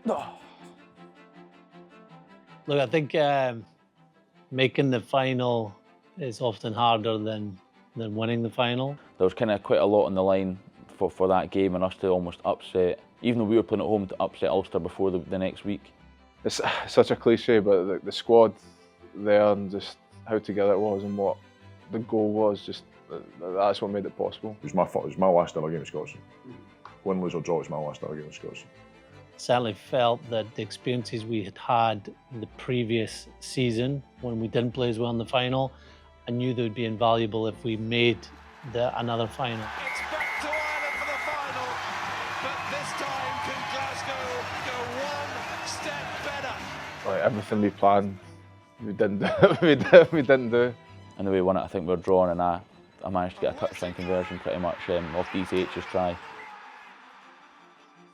Look, I think making the final is often harder than winning the final. There was kind of quite a lot on the line for that game and us to almost upset, even though we were playing at home, to upset Ulster before the next week. It's such a cliche, but the squad there and just how together it was and what the goal was, just that's what made it possible. It was my last ever game of Scotland. Win, lose or draw, it's my last ever game of Scotland. Certainly felt that the experiences we had in the previous season, when we didn't play as well in the final, I knew they would be invaluable if we made another final. It's back to Ireland for the final, but this time can Glasgow go one step better? Like everything we planned, we didn't do. we didn't do. And the way we won it, I think we were drawn, and I managed to get a touchline conversion pretty much off DCH's try.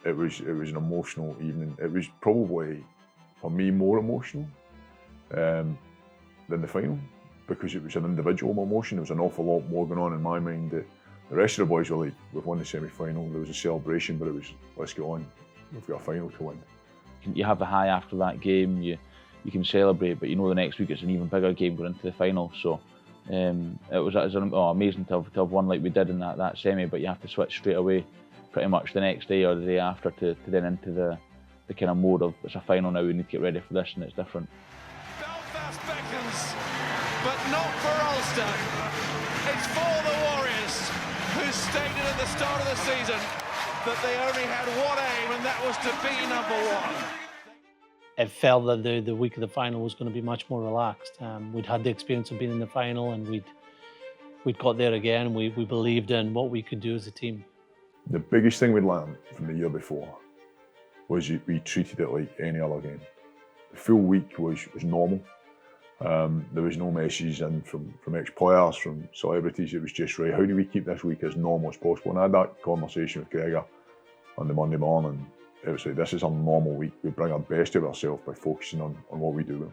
It was an emotional evening. It was probably, for me, more emotional than the final, because it was an individual emotion. There was an awful lot more going on in my mind. The rest of the boys were like, we've won the semi-final. There was a celebration, but it was, let's go on. We've got a final to win. You have the high after that game. You can celebrate, but you know the next week it's an even bigger game going into the final. So it was amazing to have won like we did in that semi, but you have to switch straight away, pretty much the next day or the day after, to then into the kind of mode of it's a final now, we need to get ready for this, and it's different. Belfast beckons, but not for Ulster. It's for the Warriors, who stated at the start of the season that they only had one aim, and that was to be #1. It felt that the week of the final was going to be much more relaxed. We'd had the experience of being in the final, and we'd got there again. We believed in what we could do as a team. The biggest thing we'd learned from the year before was we treated it like any other game. The full week was normal. There was no messages in from ex-players, from celebrities. It was just, right, how do we keep this week as normal as possible? And I had that conversation with Gregor on the Monday morning. It was like, this is a normal week. We bring our best out of ourselves by focusing on what we do well.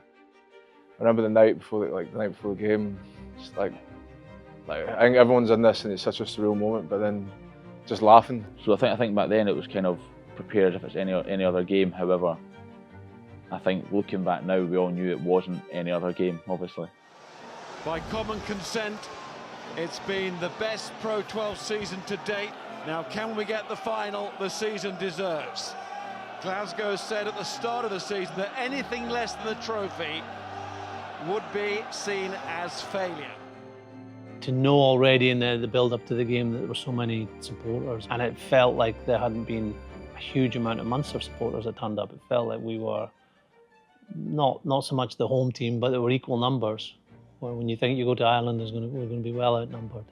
I remember the night before the game, just like I think everyone's in this and it's such a surreal moment, but then just laughing. So I think back then it was kind of prepared as if it's any other game. However, I think looking back now, we all knew it wasn't any other game, obviously. By common consent, it's been the best Pro 12 season to date. Now, can we get the final the season deserves? Glasgow said at the start of the season that anything less than the trophy would be seen as failure. To know already in the build-up to the game that there were so many supporters, and it felt like there hadn't been a huge amount of Munster supporters that turned up. It felt like we were not so much the home team, but there were equal numbers. When you think you go to Ireland, we're going to be well outnumbered.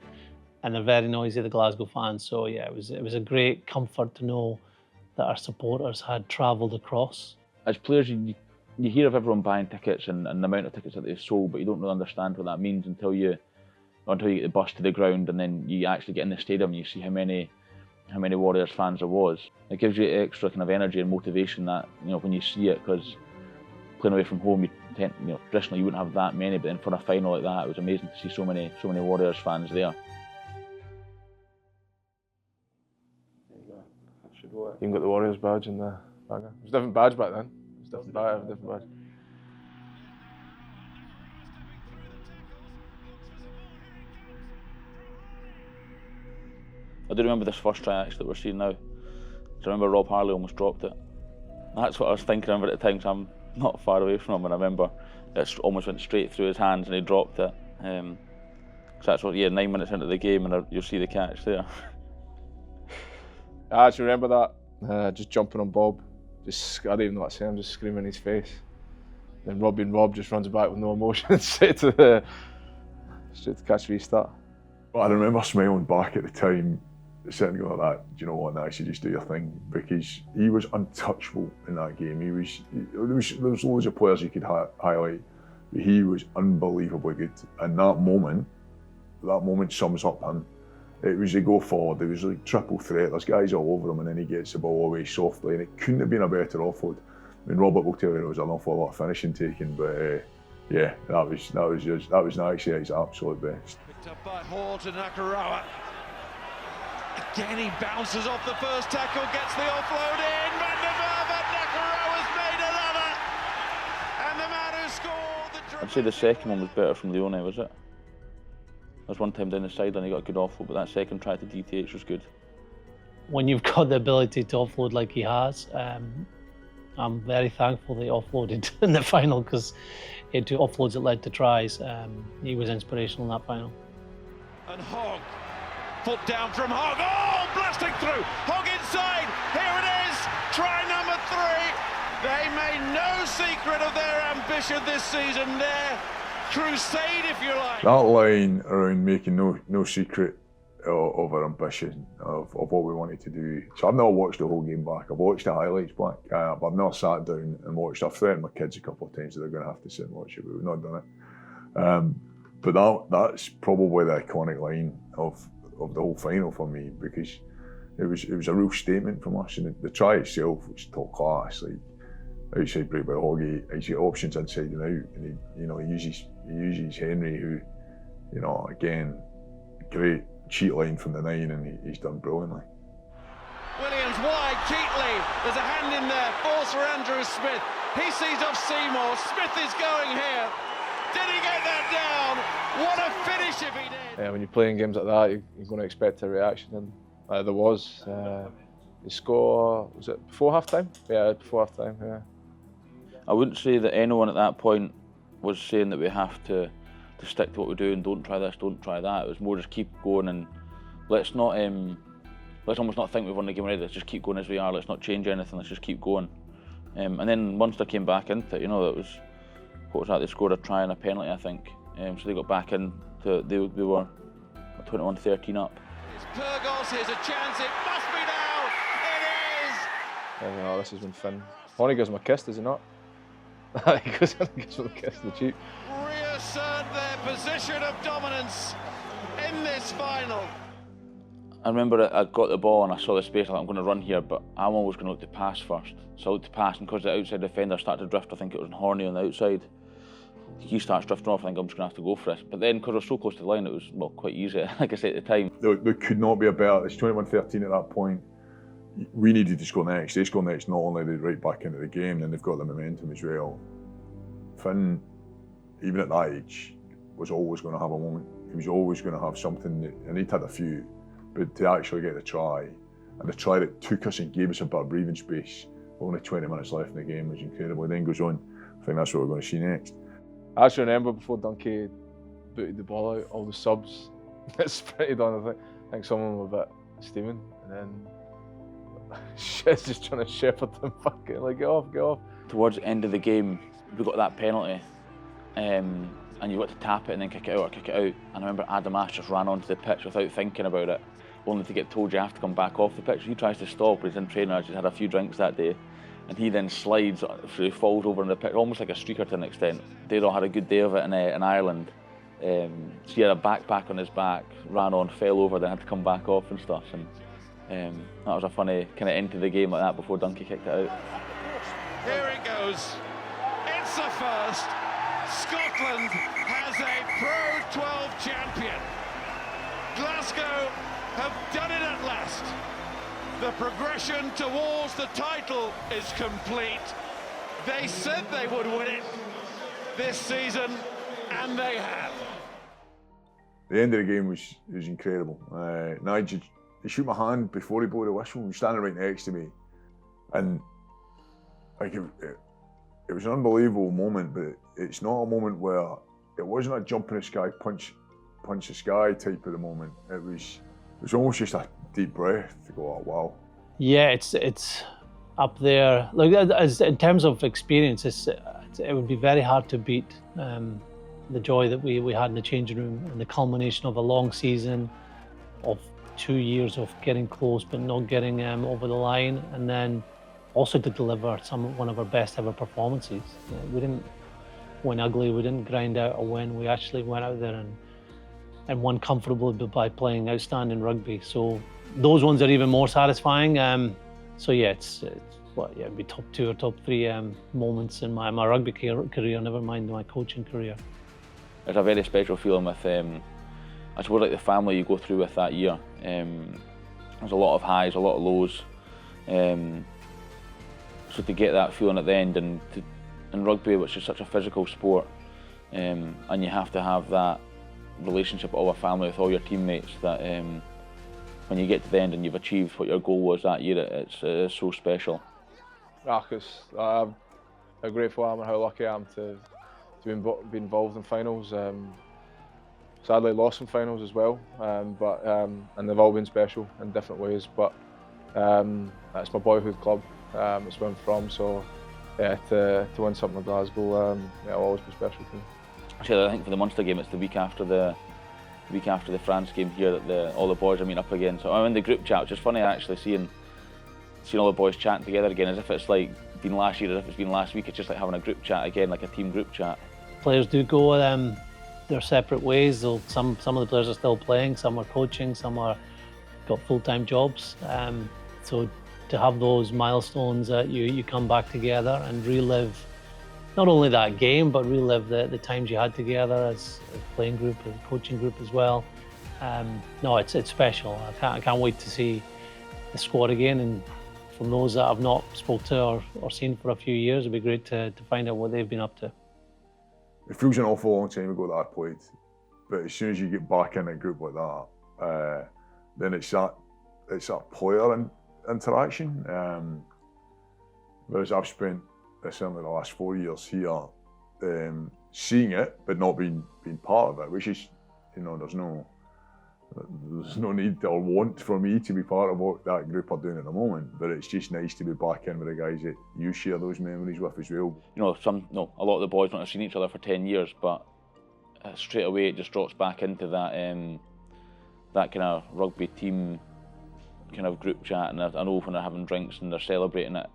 And they're very noisy, the Glasgow fans. So yeah, it was a great comfort to know that our supporters had travelled across. As players, you hear of everyone buying tickets and the amount of tickets that they've sold, but you don't really understand what that means until you get the bus to the ground, and then you actually get in the stadium and you see how many Warriors fans there was. It gives you extra kind of energy and motivation that, when you see it, because playing away from home, traditionally you wouldn't have that many, but then for a final like that, it was amazing to see so many Warriors fans there. You even got the Warriors badge in the bag. It was a different badge back then. It was a different badge. I do remember this first try actually that we're seeing now. I remember Rob Harley almost dropped it. That's what I was thinking of at the time, so I'm not far away from him, and I remember it almost went straight through his hands and he dropped it. So that's 9 minutes into the game, and you'll see the catch there. I actually remember that, just jumping on Bob. I don't even know what to say, I'm just screaming in his face. Then Rob just runs back with no emotion straight to catch restart. But I remember smiling back at the time, sitting going like that, do you know what, now actually just do your thing, because he was untouchable in that game. There was loads of players you could highlight, but he was unbelievably good. And that moment sums up him. It was a go forward, it was like triple threat, there's guys all over him, and then he gets the ball away softly, and it couldn't have been a better offload. I mean, Robert will tell you there was an awful lot of finishing taken, but yeah, that was actually at his absolute best. Picked up by Hall to Nakarawa. Again, he bounces off the first tackle, gets the offload in. Van der Merwe, Nakarawa I'd say the second one was better from Leone, was it? There was one time down the side and he got a good offload, but that second try to DTH was good. When you've got the ability to offload like he has, I'm very thankful that he offloaded in the final, because he had 2 offloads that led to tries. He was inspirational in that final. And Hogg, foot down from Hogg, oh, blasting through, Hogg inside, here it is, try number 3. They made no secret of their ambition this season, their crusade, if you like. That line around making no secret of our ambition, of what we wanted to do. So I've not watched the whole game back. I've watched the highlights back, but I've not sat down and watched. I've threatened my kids a couple of times that they're going to have to sit and watch it, but we've not done it. But that's probably the iconic line of the whole final for me, because it was a real statement from us, and the try itself was top class. Like outside break by Hoggy, he's got options inside and out, and he uses Henry, who, again, great cheat line from the 9, and he's done brilliantly. Williams wide, Keatley, there's a hand in there, falls for Andrew Smith. He sees off Seymour, Smith is going here. Did he get that down? What a finish if he did! When you're playing games like that, you're going to expect a reaction, and there was. He scored, was it before half time? Yeah, before half time, yeah. I wouldn't say that anyone at that point was saying that we have to stick to what we do and don't try this, don't try that. It was more just keep going, and let's almost not think we've won the game already. Let's just keep going as we are. Let's not change anything. Let's just keep going. And then once they came back into it, it was, what was that? They scored a try and a penalty, I think. So they got back in. They were 21-13 up. It's Pyrgos. Here's a chance. It must be now. It is. This has been fun. Horny gives him a kiss, does he not? He gives him a kiss on the cheek. Reassert their position of dominance in this final. I remember I got the ball and I saw the space. I thought, I'm going to run here, but I'm always going to look to pass first. So I looked to pass, and because the outside defender started to drift, I think it was Horny on the outside. He starts drifting off. I think I'm just going to have to go for it. But then, because we're so close to the line, it was quite easy. Like I said at the time, there could not be a better. It's 21-13 at that point. We needed to score next. They score next, not only are they right back into the game, then they've got the momentum as well. Finn, even at that age, was always going to have a moment. He was always going to have something, and he'd had a few, but to actually get the try, and the try that took us and gave us a bit of breathing space, only 20 minutes left in the game, was incredible. It then goes on. I think that's what we're going to see next. I actually remember before Dunkey booted the ball out, all the subs that sprinted on. I think some of them were a bit steaming, and then Shed's just trying to shepherd them, fucking like, get off. Towards the end of the game, we got that penalty, and you got to tap it and then kick it out. And I remember Adam Ash just ran onto the pitch without thinking about it, only to get told you have to come back off the pitch. He tries to stop, but he's in training. He's had a few drinks that day, and he then slides, he falls over in the pitch, almost like a streaker to an extent. They'd all had a good day of it in Ireland. So he had a backpack on his back, ran on, fell over, then had to come back off and stuff. And that was a funny kind of end to the game like that before Dunkey kicked it out. Here it goes. It's the first. Scotland has a Pro 12 champion. Glasgow have done it at last. The progression towards the title is complete. They said they would win it this season, and they have. The end of the game was incredible. Nigel, he shook my hand before he blew the whistle. He was standing right next to me, and like it was an unbelievable moment. But it's not a moment where it wasn't a jump in the sky, punch the sky type of the moment. It was almost just a deep breath to go, oh wow. Yeah, it's up there. Like as in terms of experience, it would be very hard to beat the joy that we had in the changing room, and the culmination of a long season, of 2 years of getting close but not getting over the line, and then also to deliver one of our best ever performances. We didn't win ugly, we didn't grind out a win, we actually went out there and won comfortably by playing outstanding rugby. So those ones are even more satisfying. So yeah, it'd be top 2 or top 3 moments in my rugby career, never mind my coaching career. There's a very special feeling with, I suppose, like the family you go through with that year. There's a lot of highs, a lot of lows. So to get that feeling at the end, and in rugby, which is such a physical sport, and you have to have that relationship of a family with all your teammates that when you get to the end and you've achieved what your goal was that year, it's so special. I'm how grateful I am and how lucky I am to be involved in finals. Sadly lost some finals as well, and they've all been special in different ways, but it's my boyhood club, it's where I'm from, so yeah, to win something in Glasgow, it'll always be special to me. Actually, I think for the Munster game, it's the week after the France game here that all the boys are meeting up again. So I'm in the group chat, which is funny actually seeing all the boys chatting together again, as if it's like been last year, as if it's been last week. It's just like having a group chat again, like a team group chat. Players do go their separate ways. So some of the players are still playing, some are coaching, some are got full-time jobs. So to have those milestones that you come back together and relive not only that game, but relive the times you had together as a playing group, as a coaching group as well. No, it's special. I can't wait to see the squad again, and from those that I've not spoke to or seen for a few years, it'd be great to find out what they've been up to. It feels an awful long time ago that I played, but as soon as you get back in a group like that, then it's that player interaction. Whereas I've spent certainly the last 4 years here, seeing it but not being part of it, which is, there's no need or want for me to be part of what that group are doing at the moment. But it's just nice to be back in with the guys that you share those memories with as well. A lot of the boys don't have seen each other for 10 years, but straight away it just drops back into that kind of rugby team kind of group chat. And I know when they're having drinks and they're celebrating it,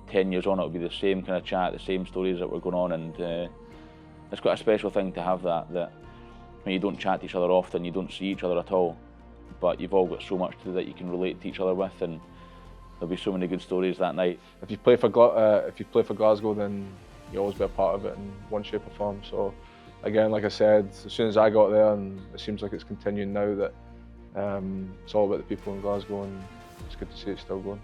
10 years on, it'll be the same kind of chat, the same stories that were going on, and it's quite a special thing to have that when you don't chat to each other often, you don't see each other at all, but you've all got so much to do that you can relate to each other with, and there'll be so many good stories that night. If you play for Glasgow, then you always be a part of it in one shape or form. So again, like I said, as soon as I got there, and it seems like it's continuing now, that it's all about the people in Glasgow, and it's good to see it still going.